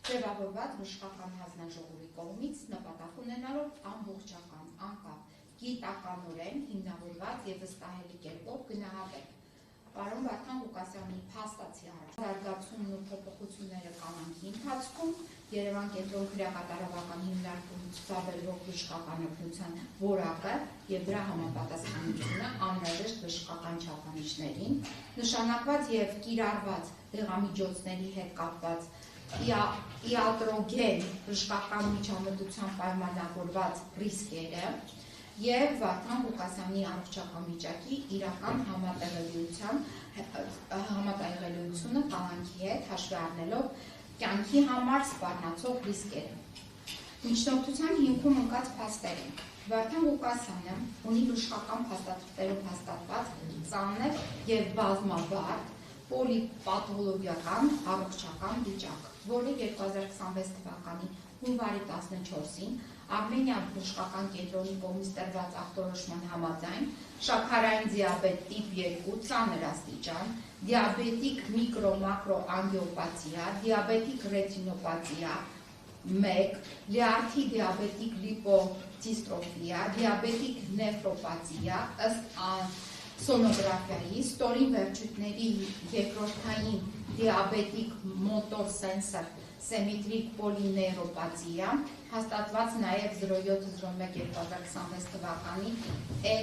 ձևավորված բժշկական հանձնաժողովի կողմից նպատակ ունենալով ամբողջական, անկապ, գիտականորեն հիմնավորված և վստահելի կերպով գնահատել պարոն Վարդան Ղուկասյանի փաստացի զարգացումն ու փոփոխությունները կամանքի ընթացքում Երևան կենտրոն քրեակատարողական հիմնարկում ցուցաբերվող բժշկական օգնության որակը և դրա համապատասխանությունը անհրաժեշտ բժշկական չափանիշներին, նշանակված և կիրառված դեղամիջոցների հետ կապված իատրոգեն բժշկական միջամտությամբ պայմանավորված ռիսկերը և Վարդան Ղուկասյանի առողջական վիճակի իրական համատեղելիությունը կալանքի հետ հաշվի առնելով կյանքի համար սպառնացող ռիսկերը։ Միջնորդության հիմքում ընկած փաստերին Վարդան Ղուկասյանը ունի բժշկական փաստաթղթերով հաստատված ծանր և բազմաբարդ պոլիպաթոլոգիական առողջական վիճակ, որը 2026 թվականի հունվարի 14-ին Արմենիա բժշկական կենտրոնի կողմից տրված ախտորոշման համաձայն շաքարային դիաբետ տիպ 2 ծանր աստիճան, դիաբետիկ միկրո-մակրոանգիոպաթիա, դիաբետիկ ռետինոպաթիա 1, լյարդի դիաբետիկ լիպոդիստրոֆիա, դիաբետիկ նեֆրոպաթիա ըստ սոնոգրաֆիայի, ստորին վերջույթների երկրորդային դիաբետիկ մոտոր սենսոր սեմիտրիկ պոլինեյրոպաթիա, հաստատված նաև 07-01-2026 թվականի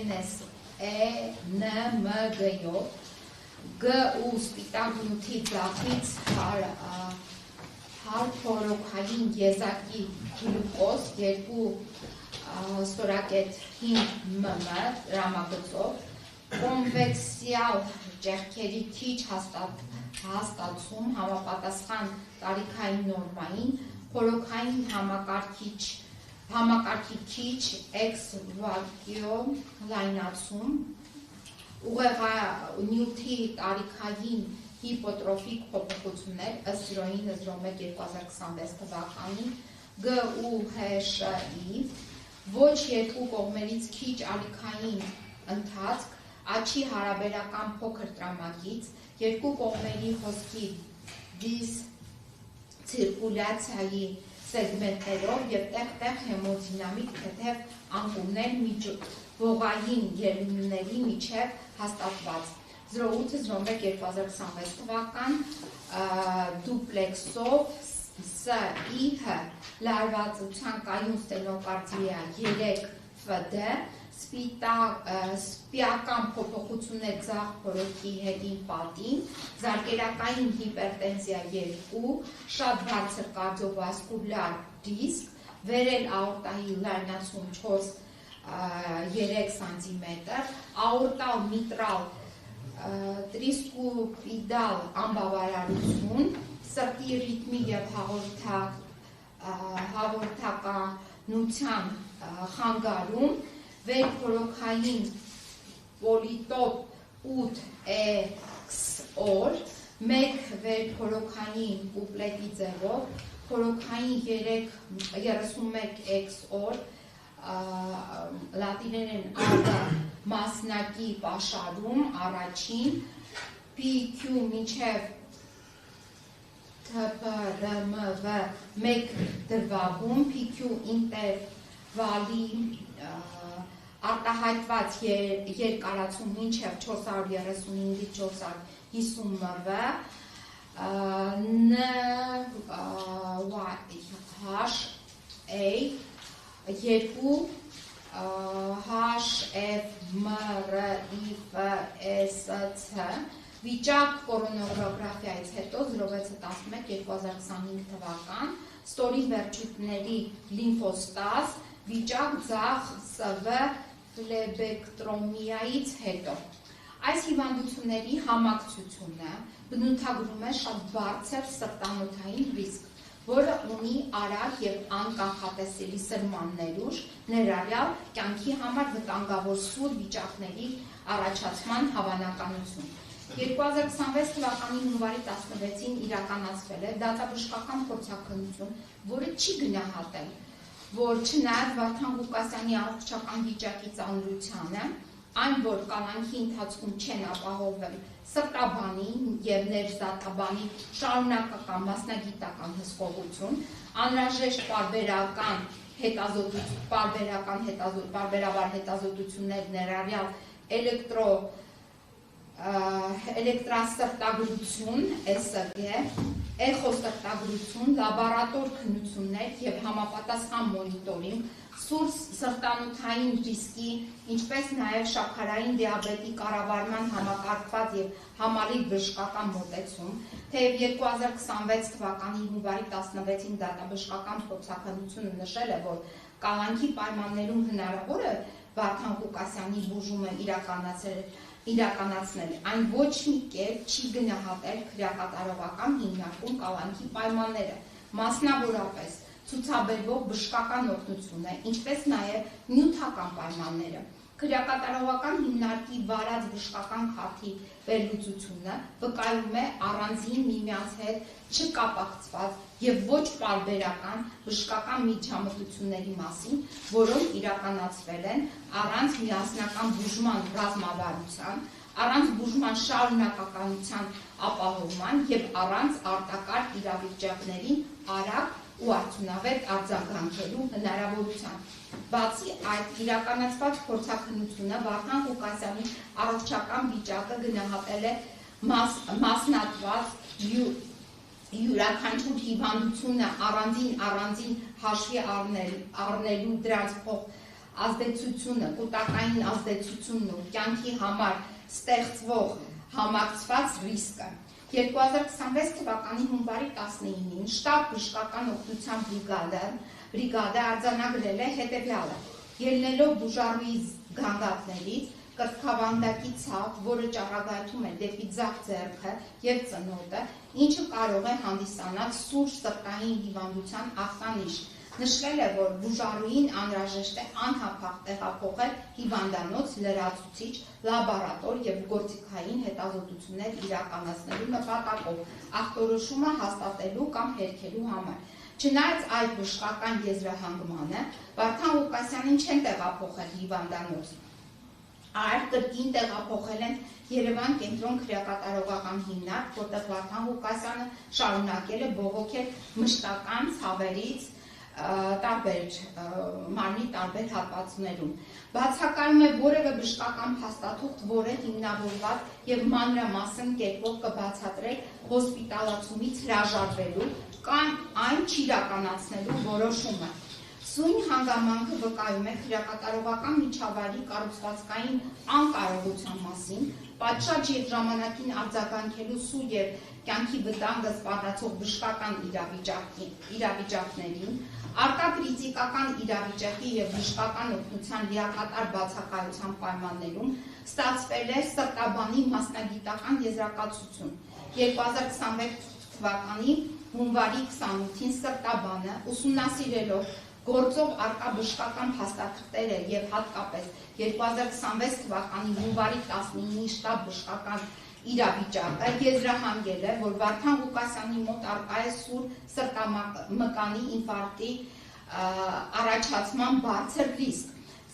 NSE-NMG-ով, G ու սպիտակ նյութի ձախից հարփորոքային եզակի գլյուկոզ 2 ստորակետ 5 մմ ռամագծով, կոնվեկսիալ ճեղքերի քիչ հաստացում համապատասխան տարիքային նորմային, փորոքային համակարգի քիչ էքսվակիո լայնացում, ուղեղանյութի տարիքային հիպոտրոֆիկ փոփոխություններ ըստ 09-01-2026 թվականի G ու ՀՇ-ի, ոչ երկու կողմերից քիչ ալիքային ընթացք, աչի հարաբերական փոքր տրամագիծ, երկու կողմերի հոսքի դիսցիրկուլյացիայի սեգմենտներով և տեղ-տեղ հեմոդինամիկ թեթև անկումներ ողային ելունների միջև հաստատված 08-01-2026 թվական դուպլեքսով ՍԻՀ լարվածության կայուն ստենոկարդիա 3 ՖԴ, սպիական փոփոխություններ ձախ փորոքի հետին պատին, զարկերակային հիպերտենզիա 2, շատ բարձր կարդիովասկուլար ռիսկ, վերել աորտայի լայնացում 4-3 սանտիմետր, աորտալ միտրալ տրիսկուպիդալ անբավարարություն, սրտի ռիթմի և հաղորդականության խանգարում, վերփորոքային պոլիտոպ 8X-օր, 1 վերփորոքային կուպլետի ձևով, փորոքային 31X-օր, լատիներեն ադա մասնակի պաշարում առաջին, PQ մինչև TPRMV 1 դրվագում, PQ ինտերվալի արտահայտված երկարացում մինչև 435-450 մվ, NYHA 2 HFMRIFSC վիճակ կորոնարոգրաֆիայից հետո 06-11-2025 թվական ստորին վերջույթների լիմֆոստազ վիճակ ձախ ՍՎ ֆլեբեկտրոմիայից հետո։ Այս հիվանդությունների համակցությունը բնութագրում է շատ բարձր սրտանոթային ռիսկ, որը ունի արագ և անկանխատեսելի սրման ներուժ, ներառյալ կյանքի համար վտանգավոր սուր վիճակների առաջացման հավանականություն։ 2026 թվականի հունվարի 16-ին իրականացվել է դատաբժշկական փորձաքննություն, որը չի գնահատել, որ չնայած Վարդան Ղուկասյանի առողջական վիճակի ծանրությանը այն, որ կալանքի ընթացքում չեն ապահովել սրտաբանի և ներզատաբանի շարունակական մասնագիտական հսկողություն, անհրաժեշտ պարբերաբար հետազոտություններ ներառյալ էլեկտրասրտագրություն, ESG, էխոսրտագրություն, լաբորատոր քննություններ և համապատասխան մոնիտորինգ, սուր սրտանոթային ռիսկի, ինչպես նաև շաքարային դիաբետի կառավարման համակարգված և համալիր բժշկական մոտեցում, թեև 2026 թվականի հունվարի 16-ին դատաբժշկական փորձաքննությունը նշել է, որ կալանքի պայմաններում հնարավոր է Վարդան Ղուկասյանի բուժումը իրականացնել, այն ոչ մի կերպ չի գնահատել քրեակատարողական հիմնարկում կալանքի պայմանները, մասնավորապես ցուցաբերվող բժշկական օգնությունը, ինչպես նաև նյութական պայմանները։ Քրեակատարողական հիմնարկի վարած բժշկական քարտի վերլուծությունը վկայում է առանձին միմյանց հետ չկապակցված և ոչ պարբերական բժշկական միջամտությունների մասին, որոնք իրականացվել են առանց միասնական բուժման ռազմավարության, առանց բուժման շարունակականության ապահովման և առանց արտակարգ իրավիճակներին արագ ու արդյունավետ արձագանքելու հնարավորության։ Բացի այդ, իրականացված փորձաքննությունը Վարդան Ղուկասյանի առողջական վիճակը գնահատել է մասնատված յուրաքանչյուր հիվանդությունը առանձին հաշվի առնելու դրանց փոխազդեցությունը, կուտակային ազդեցությունն ու կյանքի համար ստեղծվող համակցված ռիսկը։ 2026 թվականի հունվարի 19-ին շտաբ բժշկական օգնության բրիգադը արձանագրել է հետևյալը. ելնելով բուժառուի գանգատներից, կրծքավանդակի ցավ, որը ճառագայթում է դեպի ձախ ձեռքը և ծնոտը, ինչը կարող է հանդիսանալ սուր սրտային հիվանդության ախտանիշ։ Նշվել է, որ բուժառուին անհրաժեշտ է անհապաղ տեղափոխել հիվանդանոց, լրացուցիչ, լաբորատոր և գործիքային հետազոտություններ իրականացնելու նպատակով ախտորոշումը հաստատելու կամ հերքելու համար։ Չնայած այդ բժշկական եզրահանգմանը, Վարդան Ղուկասյանին չեն տեղափոխել հիվանդանոց, այլ կրկին տեղափոխել են Երևան կենտրոն քրեակատարողական հիմնարկ, որտեղ Վարդան Ղուկասյանը շարունակել է բողոքել մշտական ցավերից մարմնի տարբեր հատվածներում։ Բացակայում է որևէ բժշկական փաստաթուղթ, որը հիմնավորված և մանրամասն կերպով կբացատրի հոսպիտալացումից հրաժարվելու կամ այն չիրականացնելու որոշումը։ Սույն հանգամանքը վկայում է քրեակատարողական միջավայրի կառուցվածքային անկարողության մասին, պատշաճ և ժամանակին արձագանքելու սուր և կյանքի վտանգը սպառնացող բժշկական իրավիճակներին, առկա կրիտիկական իրավիճակի և բժշկական օգնության լիակատար բացակայության պայմաններում ստացվել է սրտաբանի մասնագիտական եզրակացություն։ 2026 թվականի հունվարի 28-ին սրտաբանը ուսումնասիրելով գործով առկա բժշկական փաստաթղթերը և հատկապես 2026 թվականի հունվարի 19-ի շտաբ բժշկական իրավիճակը եզրահանգել է, որ Վարդան Ղուկասյանի մոտ առկա է սուր սրտամկանի ինֆարկտի առաջացման բարձր ռիսկ,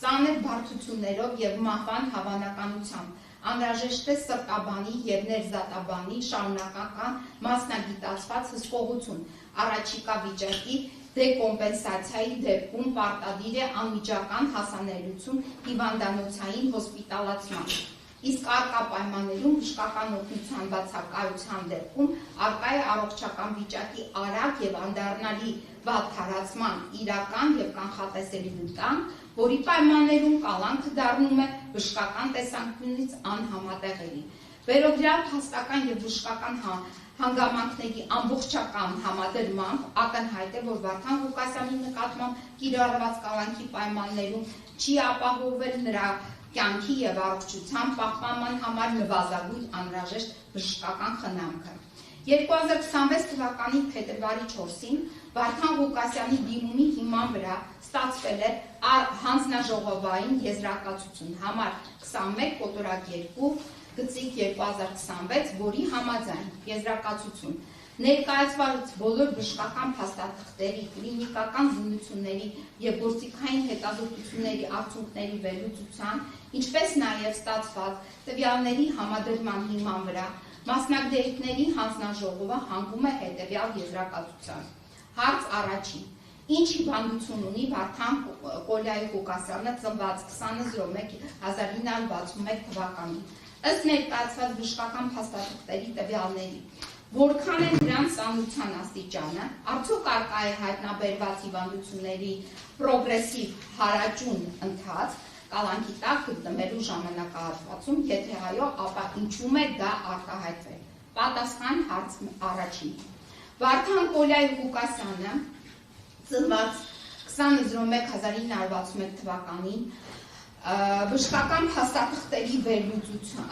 ծանր բարդություններով և մահվան հավանականությամբ, անհրաժեշտ է սրտաբանի և ներզատաբանի շարունակական մասնագիտացված հսկողություն, առաջիկա վիճակի դեկոմպենսացիայի դեպքում պարտադիր է անմիջական հասանելիություն հիվանդանոցային հոսպիտալացման։ Իսկ առկա պայմաններում բժշկական օգնության բացակայության դեպքում առկա է առողջական վիճակի արագ և անդառնալի վատթարացման իրական և կանխատեսելի վտանգ, որի պայմաններում կալանքը դառնում է բժշկական տեսանկյունից անհամատեղելի։ Վերոգրյալ փաստական և բժշկական հանգամանքների ամբողջական համադրմամբ ակնհայտ է, որ Վարդան Ղուկասյանի նկատմամբ կիրառված կալանքի պայմաններում չի ապահովվել նրա կյանքի և առողջության պահպանման համար նվազագույն անհրաժեշտ բժշկական խնամքը։ 2026 թվականի փետրվարի 4-ին Վարդան Ղուկասյանի դիմումի հիման վրա ստացվել է հանձնաժողովային եզրակացություն համար 21-2 գծիկ 2026, որի համաձայն եզրակացություն ներկայացված բոլոր բժշկական փաստաթղթերի, կլինիկական զննությունների և գործիքային հետազոտությունների արդյունքների վերլուծության, ինչպես նաև ստացված տվյալների համադրման հիման վրա մասնագետների հանձնաժողովը հանգում է հետևյալ եզրակացության։ Հարց առաջին. Ինչ հիվանդություն ունի Վարդան Կոլյայի Ղուկասյանը ծնված 20.01.1961 թվականին։ Ըստ ներկայացված բժշկական փաստաթղթերի տվյալների, որքան է նրանց ծանրության աստիճանը, արդյոք առկա է հայտնաբերված հիվանդությունների պրոգրեսիվ հարաճուն ընթացք կալանքի տակ գտնվելու ժամանակահատվածում, եթե այո, ապա ինչու է դա արտահայտվել։ Պատասխան հարց առաջին։ Վարդան Կոլյայի Ղուկասյանը ծնված 20.01.1961 թվականին բժշկական փաստաթղթերի վերլուծության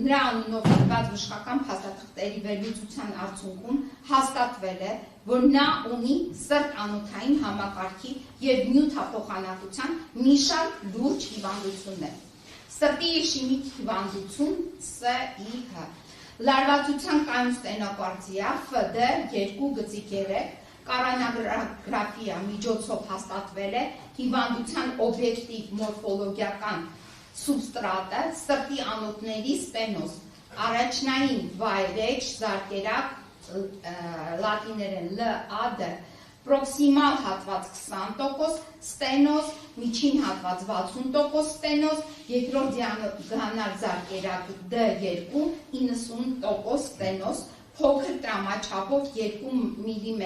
նրա անունով տրված բժշկական փաստաթղթերի վերլուծության արդյունքում հաստատվել է, որ նա ունի սրտանոթային համակարգի և նյութափոխանակության մի շարք լուրջ հիվանդություններ։ Սրտի իշեմիկ հիվանդություն ՍԻՀ, լարվածության կայուն ստենոկարդիա ՖԴ 2/3, կորանոգրաֆիա միջոցով հաստատվել է հիվանդության օբյեկտիվ մորֆոլոգիական սուբստրատը, սրտի անոթների ստենոզ, առաջնային վայրէջ զարկերակ լատիներեն ԼԱԴ, պրոքսիմալ հատված 20%, ստենոզ, միջին հատված 60% ստենոզ, երկրորդ դիագոնալ զարկերակ D2, 90% ստենոզ, փոքր տրամաչափով 2 մմ,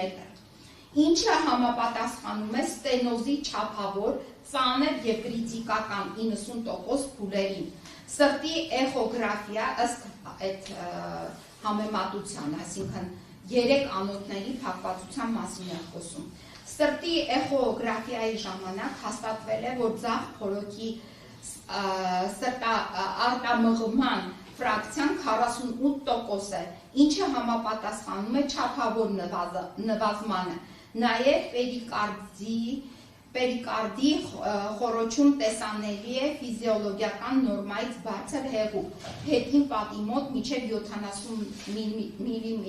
ինչը համապատասխանում է ստենոզի չափավոր, ծանր և կրիտիկական 90% փուլերին։ Սրտի էխոգրաֆիա ըստ այդ համեմատության, այսինքն 3 անոթների փակվածության մասին է խոսում։ Սրտի էխոգրաֆիայի ժամանակ հաստատվել է, որ ձախ փորոքի արտամղման ֆրակցիան 48% է, ինչը համապատասխանում է չափավոր նվազմանը, նաև պերիկարդի խոռոչում տեսանելի է ֆիզիոլոգիական նորմայից բարձր հեղուկ, հետին պատի մոտ մինչև 70 մմ,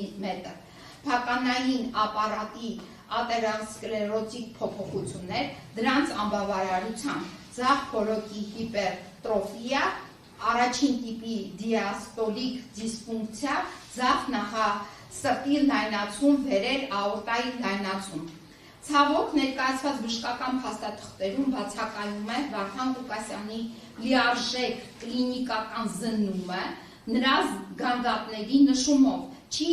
փականային ապարատի ատերոսկլերոտիկ փոփոխություններ, դրանց անբավարարության, ձախ փորոքի հիպերտրոֆիա, առաջին տիպի դիաստոլիկ դիսֆունկցիա, ձախ նախասրտի լայնացում, վերել աորտայի լայնացում։ Ցավոք ներկայացված բժշկական փաստաթղթերում բացակայում է Վարդան Ղուկասյանի լիարժեք կլինիկական զննումը, նրա գանգատների նշումով չի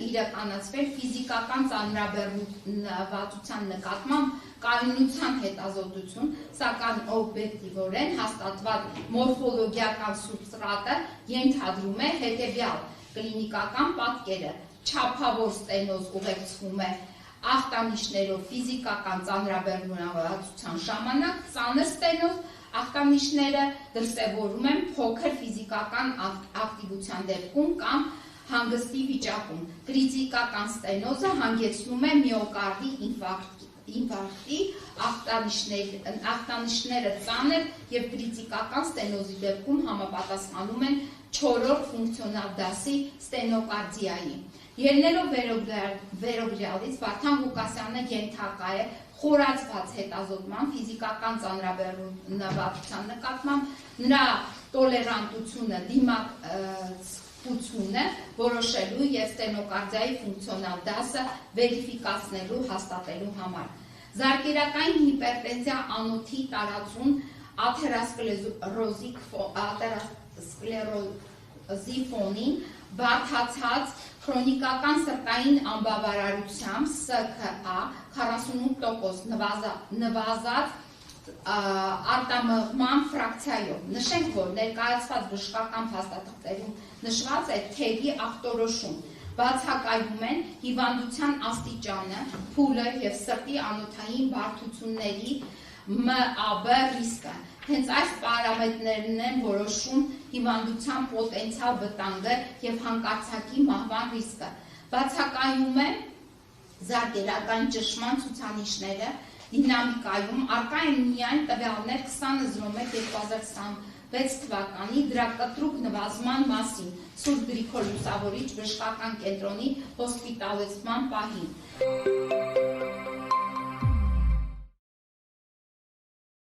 իրականացվել ֆիզիկական ծանրաբեռնվածության նկատմամբ կայունության հետազոտություն, սակայն օբյեկտիվորեն հաստատված մորֆոլոգիական սուբստրատը ենթադրում է հետևյալ կլինիկական պատկերը. չափավոր ստենոզ ուղեկցվում է ախտանիշներով ֆիզիկական ծանրաբեռնվածության ժամանակ, ծանր ստենոզ ախտանիշները դրսևորում են փոքր ֆիզիկական ակտիվության դեպքում կամ հանգստի վիճակում։ Կրիտիկական ստենոզը հանգեցնում է միոկարդի ինֆարկտի, ախտանիշները ծանր և կրիտիկական ստենոզի դեպքում համապատասխանում են 4-րդ ֆունկցիոնալ դասի ստենոկարդիայի։ Ելնելով վերոգրյալից, Վարդան Ղուկասյանը ենթակա է խորացված հետազոտման ֆիզիկական ծանրաբեռնվածության նկատմամբ, նրա տոլերանտությունը, դիմացկությունը որոշելու և ստենոկարդիայի ֆունկցիոնալ դասը վերիֆիկացնելու, հաստատելու համար։ Զարկերակային հիպերտենզիա անոթի տարածում աթերոսկլերոզի ֆոնին բարդացած քրոնիկական սրտային անբավարարությամբ ՍՔԱ 48% նվազած արտամղման ֆրակցիայով։ Նշենք, որ ներկայացված բժշկական փաստաթղթերում նշված է թերի ախտորոշում, բացակայում են հիվանդության աստիճանը, փուլը և սրտի անոթային բարդությունների ՄԱԲ ռիսկը։ Հենց այս պարամետրներն են որոշում հիվանդության պոտենցիալ վտանգը և հանկարծակի մահվան ռիսկը։ Բացակայում է զարկերական ճնշման ցուցանիշները դինամիկայում առկա են միայն տվյալներ 20/01/2026 թվականի դրա կտրուկ նվազման մասին Սուրբ Գրիգոր Լուսավորիչ բժշկական կենտրոնի հոսպիտալիզացման պահին։